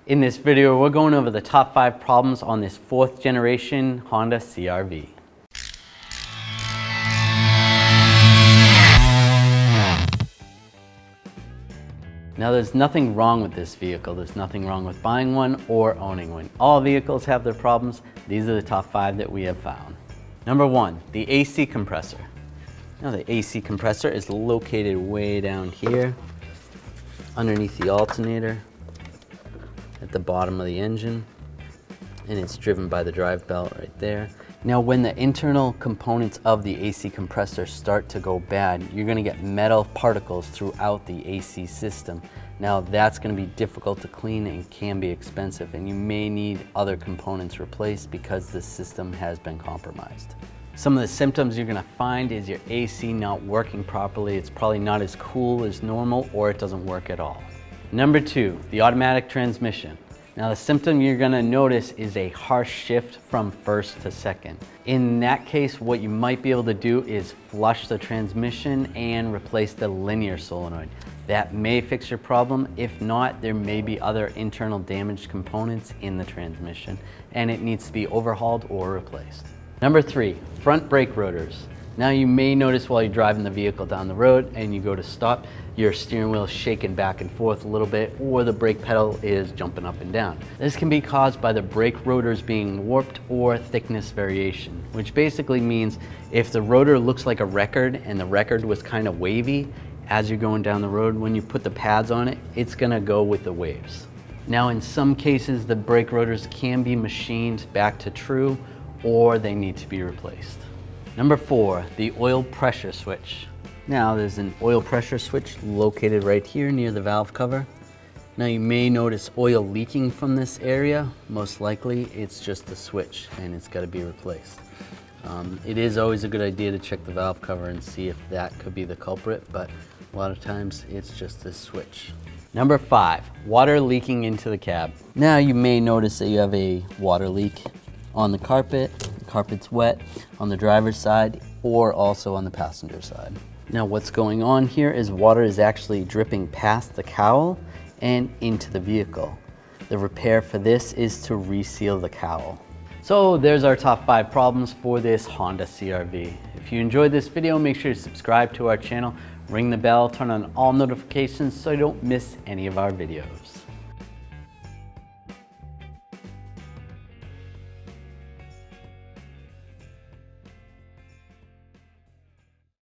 In this video, we're going over the top 5 problems on this 4th generation Honda CR-V. Now there's nothing wrong with this vehicle. There's nothing wrong with buying one or owning one. All vehicles have their problems. These are the top 5 that we have found. Number 1, the AC compressor. Now the AC compressor is located way down here, underneath the alternator, at the bottom of the engine, and it's driven by the drive belt right there. Now when the internal components of the AC compressor start to go bad, you're going to get metal particles throughout the AC system. Now that's going to be difficult to clean and can be expensive, and you may need other components replaced because the system has been compromised. Some of the symptoms you're going to find is your AC not working properly. It's probably not as cool as normal, or it doesn't work at all. Number 2, the automatic transmission. Now the symptom you're going to notice is a harsh shift from first to second. In that case, what you might be able to do is flush the transmission and replace the linear solenoid. That may fix your problem. If not, there may be other internal damaged components in the transmission and it needs to be overhauled or replaced. Number 3, front brake rotors. Now you may notice while you're driving the vehicle down the road and you go to stop, your steering wheel is shaking back and forth a little bit, or the brake pedal is jumping up and down. This can be caused by the brake rotors being warped or thickness variation, which basically means if the rotor looks like a record and the record was kind of wavy as you're going down the road, when you put the pads on it, it's gonna go with the waves. Now in some cases, the brake rotors can be machined back to true, or they need to be replaced. Number 4, the oil pressure switch. Now there's an oil pressure switch located right here near the valve cover. Now you may notice oil leaking from this area. Most likely it's just the switch and it's got to be replaced. It is always a good idea to check the valve cover and see if that could be the culprit, but a lot of times it's just this switch. Number 5, water leaking into the cab. Now you may notice that you have a water leak on the carpet. The carpet's wet on the driver's side or also on the passenger side. Now what's going on here is water is actually dripping past the cowl and into the vehicle. The repair for this is to reseal the cowl. So there's our top 5 problems for this Honda CR-V. If you enjoyed this video, make sure to subscribe to our channel, ring the bell, turn on all notifications so you don't miss any of our videos.